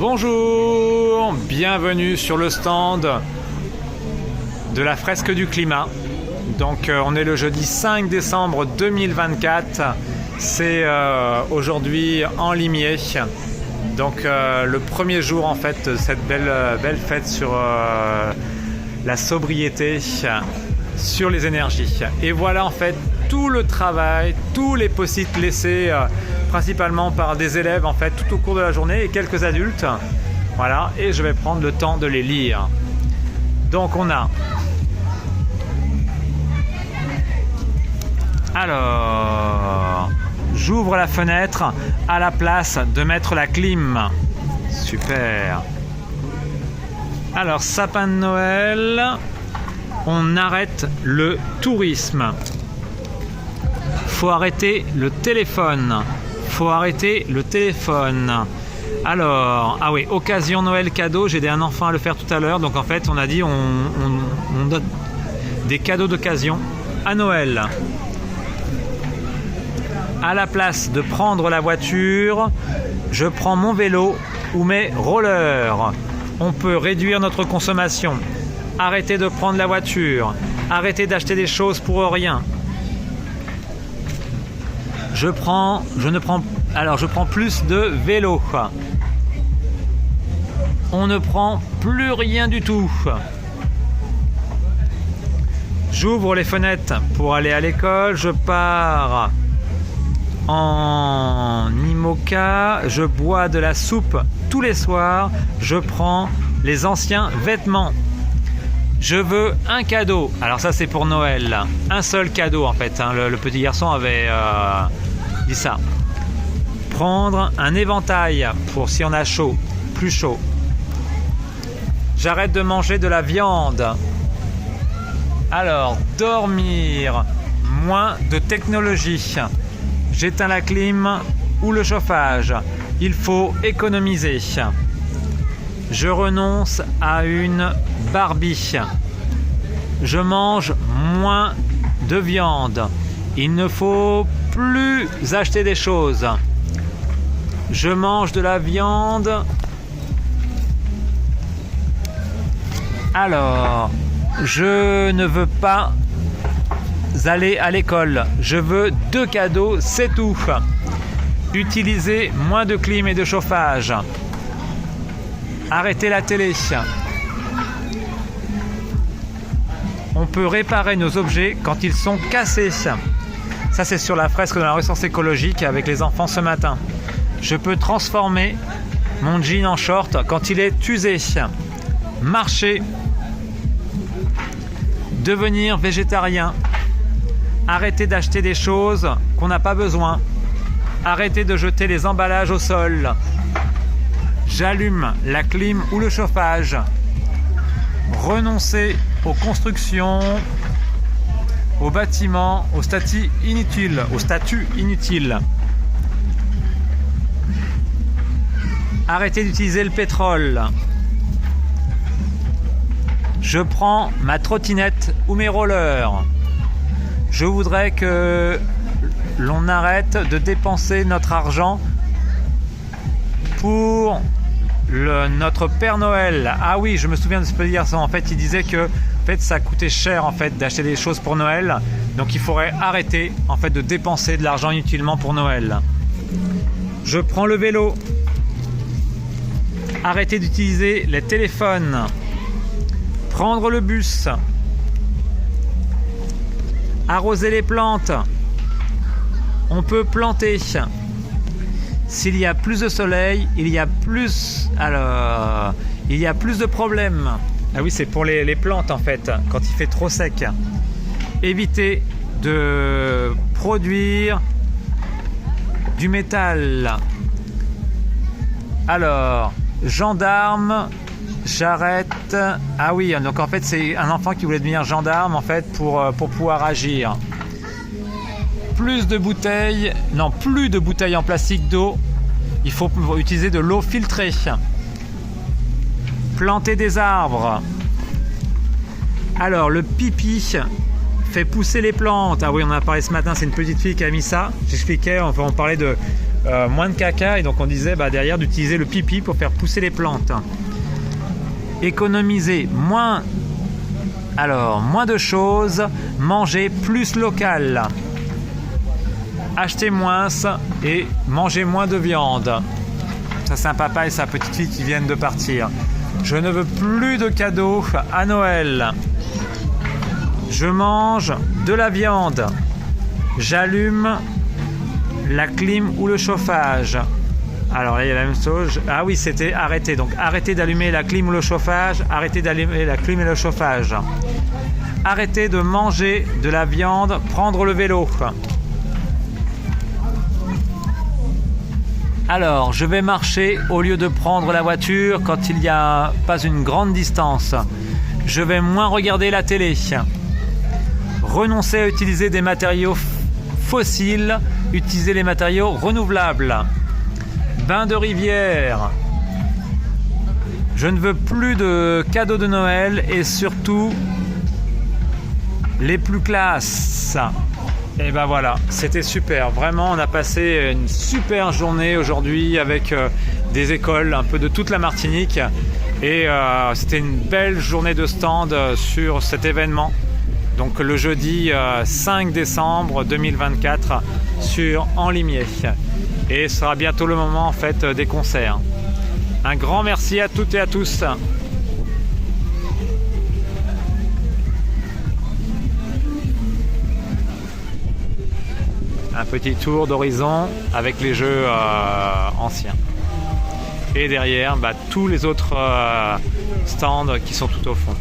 Bonjour, bienvenue sur le stand de la fresque du climat. Donc on est le jeudi 5 décembre 2024, c'est aujourd'hui en limier. Donc le premier jour en fait de cette belle fête sur la sobriété, sur les énergies. Et voilà en fait tout le travail, tous les post-it laissés principalement par des élèves en fait tout au cours de la journée et quelques adultes. Voilà, et je vais prendre le temps de les lire. Donc on a alors j'ouvre la fenêtre à la place de mettre la clim. Super. Alors sapin de Noël, on arrête le tourisme. Faut arrêter le téléphone. Faut arrêter le téléphone. Alors, ah oui, occasion Noël cadeau, j'ai aidé un enfant à le faire tout à l'heure. Donc en fait, on a dit on donne des cadeaux d'occasion à Noël. À la place de prendre la voiture, je prends mon vélo ou mes rollers. On peut réduire notre consommation. Arrêter de prendre la voiture. Arrêter d'acheter des choses pour rien. Je prends plus de vélo. On ne prend plus rien du tout. J'ouvre les fenêtres pour aller à l'école. Je pars en IMOCA. Je bois de la soupe tous les soirs. Je prends les anciens vêtements. Je veux un cadeau. Alors ça c'est pour Noël. Un seul cadeau en fait. Le petit garçon avait dit ça. Prendre un éventail pour si on a chaud, plus chaud. J'arrête de manger de la viande. Alors, dormir. Moins de technologie. J'éteins la clim ou le chauffage. Il faut économiser. Je renonce à une Barbie. Je mange moins de viande. Il ne faut plus acheter des choses. Je mange de la viande. Alors, je ne veux pas aller à l'école. Je veux 2 cadeaux, c'est tout. Utiliser moins de clim et de chauffage. Arrêter la télé. On peut réparer nos objets quand ils sont cassés. Ça, c'est sur la fresque de la Renaissance écologique avec les enfants ce matin. Je peux transformer mon jean en short quand il est usé. Marcher. Devenir végétarien. Arrêter d'acheter des choses qu'on n'a pas besoin. Arrêter de jeter les emballages au sol. J'allume la clim ou le chauffage. Renoncer aux constructions, aux bâtiments, aux statuts inutiles. Arrêter d'utiliser le pétrole. Je prends ma trottinette ou mes rollers. Je voudrais que l'on arrête de dépenser notre argent pour notre Père Noël. Ah oui, je me souviens de ce petit garçon. En fait, il disait que ça coûtait cher en fait d'acheter des choses pour Noël. Donc il faudrait arrêter en fait de dépenser de l'argent inutilement pour Noël. Je prends le vélo. Arrêter d'utiliser les téléphones. Prendre le bus. Arroser les plantes. On peut planter. S'il y a plus de soleil, il y a plus de problèmes. Ah oui, c'est pour les plantes en fait, quand il fait trop sec. Éviter de produire du métal. Alors, gendarme, j'arrête. Ah oui, donc en fait c'est un enfant qui voulait devenir gendarme en fait pour pouvoir agir. Plus de bouteilles en plastique d'eau. Il faut utiliser de l'eau filtrée. Planter des arbres. Alors le pipi fait pousser les plantes. Ah oui, on en a parlé ce matin, c'est une petite fille qui a mis ça. J'expliquais, enfin, on parlait moins de caca, et donc on disait derrière d'utiliser le pipi pour faire pousser les plantes. Économiser moins de choses, manger plus local. Acheter moins et manger moins de viande. Ça, c'est un papa et sa petite fille qui viennent de partir. Je ne veux plus de cadeaux à Noël. Je mange de la viande. J'allume la clim ou le chauffage. Alors là, il y a la même chose. Ah oui, c'était arrêter. Donc arrêter d'allumer la clim ou le chauffage. Arrêter d'allumer la clim et le chauffage. Arrêter de manger de la viande. Prendre le vélo. Alors, je vais marcher au lieu de prendre la voiture quand il n'y a pas une grande distance. Je vais moins regarder la télé. Renoncer à utiliser des matériaux fossiles, utiliser les matériaux renouvelables. Bain de rivière. Je ne veux plus de cadeaux de Noël et surtout les plus classes. Et ben voilà, c'était super. Vraiment, on a passé une super journée aujourd'hui avec des écoles un peu de toute la Martinique. Et c'était une belle journée de stand sur cet événement. Donc le jeudi 5 décembre 2024 sur Enlimier. Et ce sera bientôt le moment en fait des concerts. Un grand merci à toutes et à tous. Un petit tour d'horizon avec les jeux anciens. Et derrière, tous les autres stands qui sont tout au fond.